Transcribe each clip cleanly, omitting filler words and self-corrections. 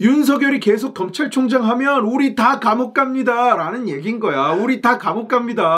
윤석열이 계속 검찰총장 하면 우리 다 감옥 갑니다 라는 얘기인 거야. 우리 다 감옥 갑니다.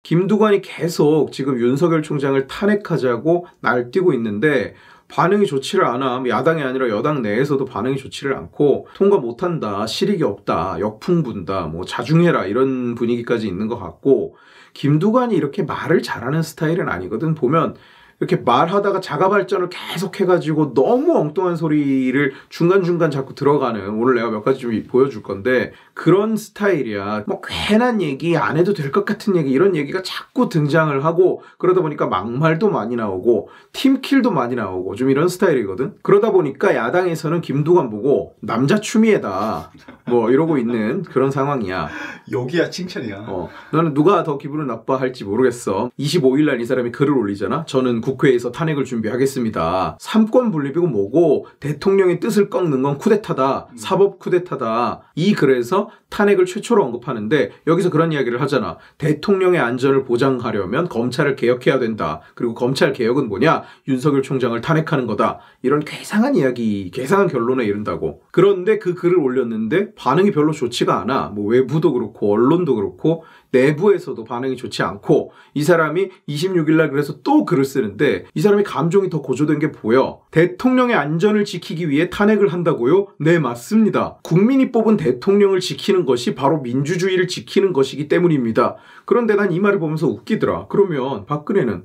김두관이 계속 지금 윤석열 총장을 탄핵하자고 날뛰고 있는데 반응이 좋지를 않아. 야당이 아니라 여당 내에서도 반응이 좋지를 않고 통과 못한다, 실익이 없다, 역풍 분다, 뭐 자중해라 이런 분위기까지 있는 것 같고, 김두관이 이렇게 말을 잘하는 스타일은 아니거든. 보면 이렇게 말하다가 자가 발전을 계속 해가지고 너무 엉뚱한 소리를 중간중간 자꾸 들어가는, 오늘 내가 몇 가지 좀 보여줄 건데 그런 스타일이야. 뭐 괜한 얘기, 안 해도 될 것 같은 얘기, 이런 얘기가 자꾸 등장을 하고, 그러다 보니까 막말도 많이 나오고 팀킬도 많이 나오고 좀 이런 스타일이거든. 그러다 보니까 야당에서는 김두관 보고 남자 추미애다 뭐 이러고 있는 그런 상황이야. 여기야 칭찬이야. 나는 누가 더 기분을 나빠할지 모르겠어. 25일날 이 사람이 글을 올리잖아. 저는 국회에서 탄핵을 준비하겠습니다. 삼권 분립이고 뭐고 대통령의 뜻을 꺾는 건 쿠데타다. 사법 쿠데타다. 이 글에서 탄핵을 최초로 언급하는데 여기서 그런 이야기를 하잖아. 대통령의 안전을 보장하려면 검찰을 개혁해야 된다. 그리고 검찰 개혁은 뭐냐? 윤석열 총장을 탄핵하는 거다. 이런 괴상한 이야기, 괴상한 결론에 이른다고. 그런데 그 글을 올렸는데 반응이 별로 좋지가 않아. 뭐 외부도 그렇고 언론도 그렇고 내부에서도 반응이 좋지 않고, 이 사람이 26일날 그래서 또 글을 쓰는데 이 사람이 감정이 더 고조된 게 보여. 대통령의 안전을 지키기 위해 탄핵을 한다고요? 네, 맞습니다. 국민이 뽑은 대통령을 지키는 것이 바로 민주주의를 지키는 것이기 때문입니다. 그런데 난 이 말을 보면서 웃기더라. 그러면 박근혜는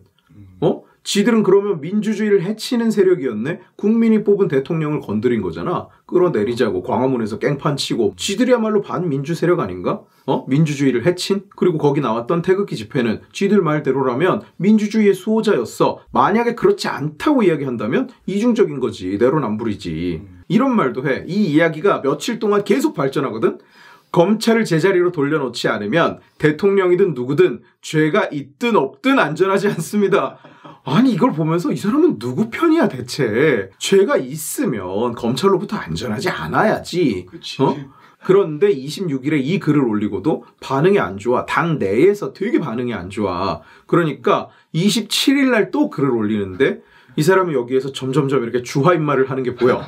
지들은 그러면 민주주의를 해치는 세력이었네? 국민이 뽑은 대통령을 건드린 거잖아. 끌어내리자고 광화문에서 깽판 치고. 지들이야말로 반민주 세력 아닌가? 민주주의를 해친? 그리고 거기 나왔던 태극기 집회는 지들 말대로라면 민주주의의 수호자였어. 만약에 그렇지 않다고 이야기한다면 이중적인 거지. 내로남불이지. 이런 말도 해. 이 이야기가 며칠 동안 계속 발전하거든? 검찰을 제자리로 돌려놓지 않으면 대통령이든 누구든 죄가 있든 없든 안전하지 않습니다. 아니, 이걸 보면서 이 사람은 누구 편이야 대체? 죄가 있으면 검찰로부터 안전하지 않아야지. 그치. 그런데 26일에 이 글을 올리고도 반응이 안 좋아. 당 내에서 되게 반응이 안 좋아. 그러니까 27일날 또 글을 올리는데 이 사람은 여기에서 점점점 이렇게 주화인말을 하는 게 보여.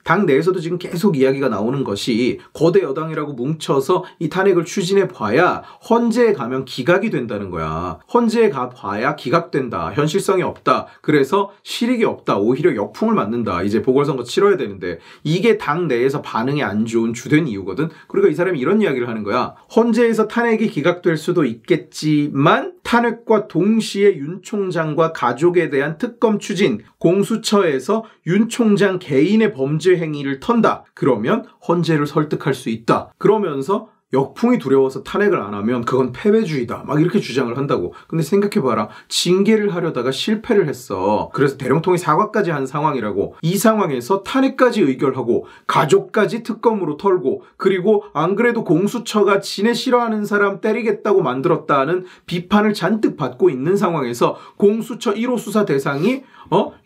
당 내에서도 지금 계속 이야기가 나오는 것이 거대 여당이라고 뭉쳐서 이 탄핵을 추진해 봐야 헌재에 가면 기각이 된다는 거야. 헌재에 가 봐야 기각된다. 현실성이 없다. 그래서 실익이 없다. 오히려 역풍을 맞는다. 이제 보궐선거 치러야 되는데 이게 당 내에서 반응이 안 좋은 주된 이유거든. 그러니까 이 사람이 이런 이야기를 하는 거야. 헌재에서 탄핵이 기각될 수도 있겠지만 탄핵과 동시에 윤 총장과 가족에 대한 특검 추진, 공수처에서 윤 총장 개인의 범죄 행위를 턴다. 그러면 헌재를 설득할 수 있다. 그러면서 역풍이 두려워서 탄핵을 안 하면 그건 패배주의다. 막 이렇게 주장을 한다고. 근데 생각해봐라. 징계를 하려다가 실패를 했어. 그래서 대령통이 사과까지 한 상황이라고. 이 상황에서 탄핵까지 의결하고 가족까지 특검으로 털고, 그리고 안 그래도 공수처가 지네 싫어하는 사람 때리겠다고 만들었다는 비판을 잔뜩 받고 있는 상황에서 공수처 1호 수사 대상이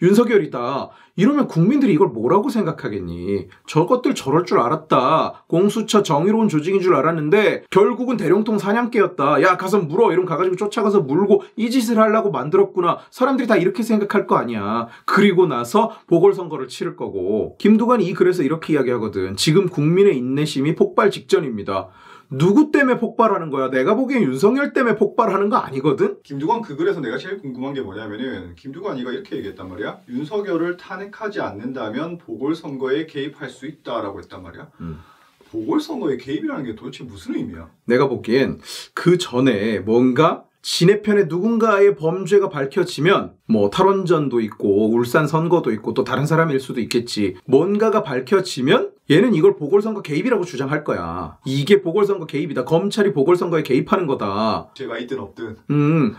윤석열이다. 이러면 국민들이 이걸 뭐라고 생각하겠니? 저것들 저럴 줄 알았다. 공수처 정의로운 조직인 줄 알았는데 결국은 대령통 사냥개였다. 야, 가서 물어. 이러면 가가지고 쫓아가서 물고 이 짓을 하려고 만들었구나. 사람들이 다 이렇게 생각할 거 아니야. 그리고 나서 보궐선거를 치를 거고. 김두관이 이 글에서 이렇게 이야기하거든. 지금 국민의 인내심이 폭발 직전입니다. 누구 때문에 폭발하는 거야? 내가 보기엔 윤석열 때문에 폭발하는 거 아니거든? 김두관 그 글에서 내가 제일 궁금한 게 뭐냐면은, 김두관이가 이렇게 얘기했단 말이야. 윤석열을 탄핵하지 않는다면 보궐선거에 개입할 수 있다라고 했단 말이야. 보궐선거에 개입이라는 게 도대체 무슨 의미야? 내가 보기엔 그 전에 뭔가 지네 편에 누군가의 범죄가 밝혀지면, 뭐 탈원전도 있고 울산 선거도 있고 또 다른 사람일 수도 있겠지. 뭔가가 밝혀지면 얘는 이걸 보궐선거 개입이라고 주장할 거야. 이게 보궐선거 개입이다. 검찰이 보궐선거에 개입하는 거다. 죄가 있든 없든.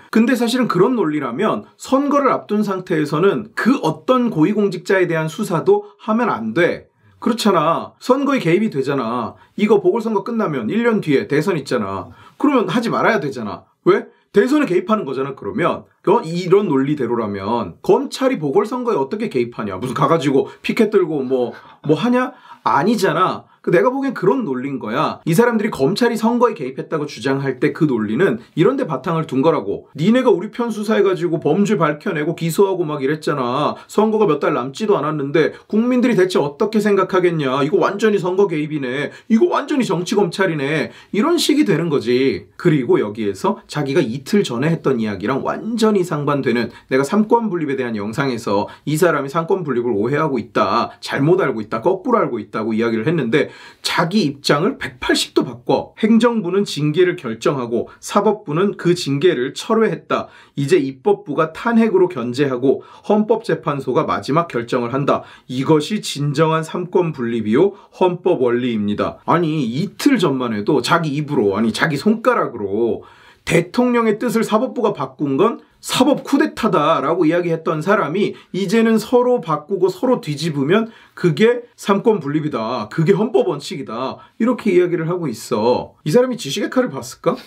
근데 사실은 그런 논리라면 선거를 앞둔 상태에서는 그 어떤 고위공직자에 대한 수사도 하면 안 돼. 그렇잖아. 선거에 개입이 되잖아. 이거 보궐선거 끝나면 1년 뒤에 대선 있잖아. 그러면 하지 말아야 되잖아. 왜? 대선에 개입하는 거잖아. 그러면 이런 논리대로라면 검찰이 보궐선거에 어떻게 개입하냐? 무슨 가가지고 피켓 들고 뭐 하냐? 아니잖아. 내가 보기엔 그런 논리인 거야. 이 사람들이 검찰이 선거에 개입했다고 주장할 때 그 논리는 이런 데 바탕을 둔 거라고. 니네가 우리 편 수사해가지고 범죄 밝혀내고 기소하고 막 이랬잖아. 선거가 몇 달 남지도 않았는데 국민들이 대체 어떻게 생각하겠냐. 이거 완전히 선거 개입이네. 이거 완전히 정치검찰이네. 이런 식이 되는 거지. 그리고 여기에서 자기가 이틀 전에 했던 이야기랑 완전히 상반되는, 내가 삼권분립에 대한 영상에서 이 사람이 삼권분립을 오해하고 있다, 잘못 알고 있다, 거꾸로 알고 있다고 이야기를 했는데 자기 입장을 180도 바꿔. 행정부는 징계를 결정하고 사법부는 그 징계를 철회했다. 이제 입법부가 탄핵으로 견제하고 헌법재판소가 마지막 결정을 한다. 이것이 진정한 삼권분립이요 헌법 원리입니다. 아니 이틀 전만 해도 자기 입으로, 아니 자기 손가락으로 대통령의 뜻을 사법부가 바꾼 건 사법 쿠데타다라고 이야기했던 사람이 이제는 서로 바꾸고 서로 뒤집으면 그게 삼권 분립이다, 그게 헌법 원칙이다, 이렇게 이야기를 하고 있어. 이 사람이 지식의 칼을 봤을까?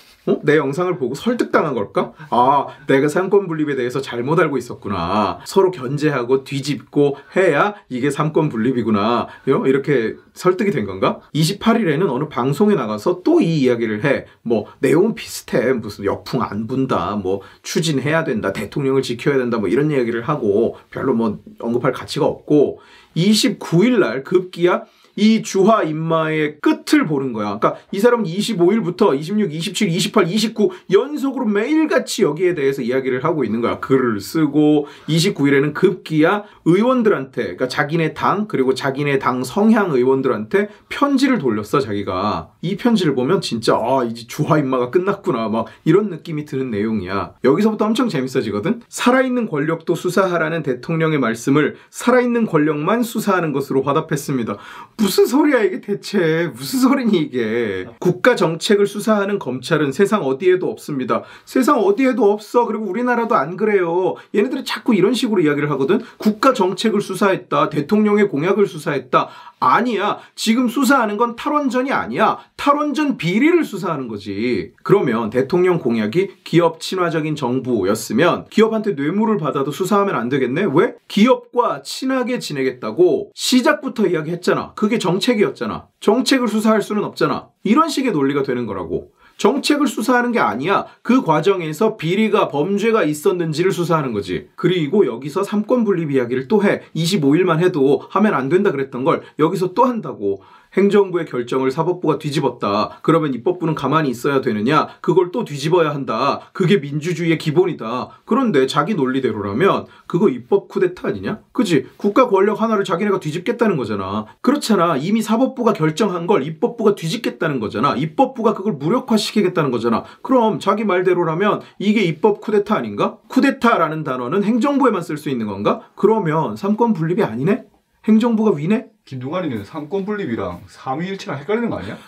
내 영상을 보고 설득당한 걸까? 아, 내가 삼권 분립에 대해서 잘못 알고 있었구나. 서로 견제하고 뒤집고 해야 이게 삼권 분립이구나. 이렇게 설득이 된 건가? 28일에는 어느 방송에 나가서 또 이 이야기를 해. 뭐 내용은 비슷해. 무슨 역풍 안 분다, 뭐 추진해야 된다, 대통령을 지켜야 된다, 뭐 이런 이야기를 하고 별로 뭐 언급할 가치가 없고, 29일 날 급기야 이 주화 인마의 끝을 보는 거야. 그러니까 이 사람은 25일부터 26, 27, 28, 29 연속으로 매일같이 여기에 대해서 이야기를 하고 있는 거야. 글을 쓰고 29일에는 급기야 의원들한테, 그러니까 자기네 당 그리고 자기네 당 성향 의원들한테 편지를 돌렸어, 자기가. 이 편지를 보면 진짜 이제 주화 인마가 끝났구나, 막 이런 느낌이 드는 내용이야. 여기서부터 엄청 재밌어지거든. 살아있는 권력도 수사하라는 대통령의 말씀을 살아있는 권력만 수사하는 것으로 화답했습니다. 무슨 소리야 이게 대체. 무슨 소리니 이게. 국가 정책을 수사하는 검찰은 세상 어디에도 없습니다. 세상 어디에도 없어. 그리고 우리나라도 안 그래요. 얘네들이 자꾸 이런 식으로 이야기를 하거든. 국가 정책을 수사했다, 대통령의 공약을 수사했다. 아니야. 지금 수사하는 건 탈원전이 아니야. 탈원전 비리를 수사하는 거지. 그러면 대통령 공약이 기업 친화적인 정부였으면 기업한테 뇌물을 받아도 수사하면 안 되겠네? 왜? 기업과 친하게 지내겠다고 시작부터 이야기했잖아. 그게 정책이었잖아. 정책을 수사할 수는 없잖아. 이런 식의 논리가 되는 거라고. 정책을 수사하는 게 아니야. 그 과정에서 비리가, 범죄가 있었는지를 수사하는 거지. 그리고 여기서 삼권분립 이야기를 또 해. 25일만 해도 하면 안 된다 그랬던 걸 여기서 또 한다고. 행정부의 결정을 사법부가 뒤집었다. 그러면 입법부는 가만히 있어야 되느냐? 그걸 또 뒤집어야 한다. 그게 민주주의의 기본이다. 그런데 자기 논리대로라면 그거 입법 쿠데타 아니냐? 그치? 국가 권력 하나를 자기네가 뒤집겠다는 거잖아. 그렇잖아. 이미 사법부가 결정한 걸 입법부가 뒤집겠다는 거잖아. 입법부가 그걸 무력화시키겠다는 거잖아. 그럼 자기 말대로라면 이게 입법 쿠데타 아닌가? 쿠데타라는 단어는 행정부에만 쓸 수 있는 건가? 그러면 삼권 분립이 아니네? 행정부가 위네? 김두관이는 삼권분립이랑 삼위일체랑 헷갈리는 거 아니야?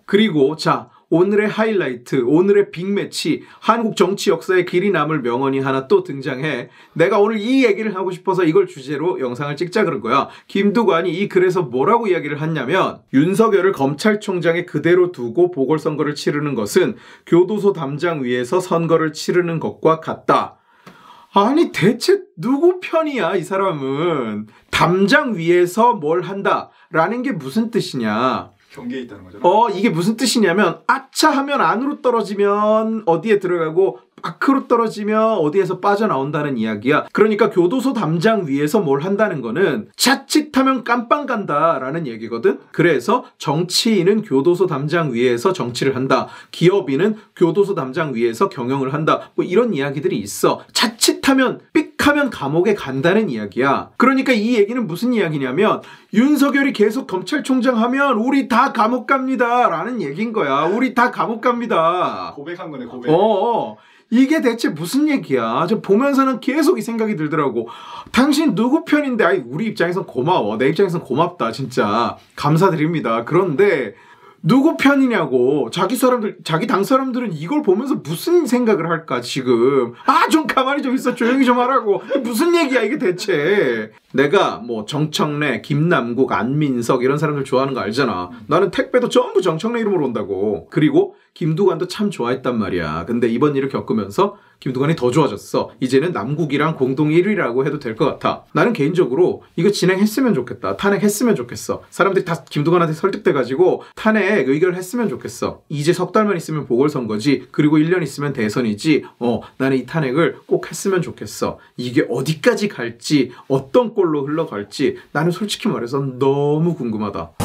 그리고 자, 오늘의 하이라이트, 오늘의 빅매치, 한국 정치 역사에 길이 남을 명언이 하나 또 등장해. 내가 오늘 이 얘기를 하고 싶어서 이걸 주제로 영상을 찍자 그런 거야. 김두관이 이 글에서 뭐라고 이야기를 했냐면, 윤석열을 검찰총장에 그대로 두고 보궐선거를 치르는 것은 교도소 담장 위에서 선거를 치르는 것과 같다. 아니 대체 누구 편이야 이 사람은. 담장 위에서 뭘 한다라는 게 무슨 뜻이냐. 경계에 있다는 거죠. 이게 무슨 뜻이냐면, 아차 하면 안으로 떨어지면 어디에 들어가고 밖으로 떨어지면 어디에서 빠져나온다는 이야기야. 그러니까 교도소 담장 위에서 뭘 한다는 거는 자칫하면 깜빵 간다라는 얘기거든. 그래서 정치인은 교도소 담장 위에서 정치를 한다, 기업인은 교도소 담장 위에서 경영을 한다, 뭐 이런 이야기들이 있어. 자칫하면 삑하면 감옥에 간다는 이야기야. 그러니까 이 얘기는 무슨 이야기냐면, 윤석열이 계속 검찰총장 하면 우리 다 감옥 갑니다 라는 얘기인 거야. 우리 다 감옥 갑니다. 고백한 거네, 고백. 이게 대체 무슨 얘기야. 저 보면서는 계속 이 생각이 들더라고. 당신 누구 편인데? 아이, 우리 입장에선 고마워. 내 입장에선 고맙다. 진짜 감사드립니다. 그런데 누구 편이냐고. 자기 당 사람들은 이걸 보면서 무슨 생각을 할까 지금. 좀 가만히 좀 있어. 조용히 좀 하라고. 무슨 얘기야 이게 대체. 내가 뭐 정청래, 김남국, 안민석 이런 사람들 좋아하는 거 알잖아. 나는 택배도 전부 정청래 이름으로 온다고. 그리고 김두관도 참 좋아했단 말이야. 근데 이번 일을 겪으면서 김두관이 더 좋아졌어. 이제는 남국이랑 공동 1위라고 해도 될 것 같아. 나는 개인적으로 이거 진행했으면 좋겠다. 탄핵했으면 좋겠어. 사람들이 다 김두관한테 설득돼가지고 탄핵 의결했으면 좋겠어. 이제 석 달만 있으면 보궐선거지. 그리고 1년 있으면 대선이지. 나는 이 탄핵을 꼭 했으면 좋겠어. 이게 어디까지 갈지, 어떤 꼴로 흘러갈지 나는 솔직히 말해서 너무 궁금하다.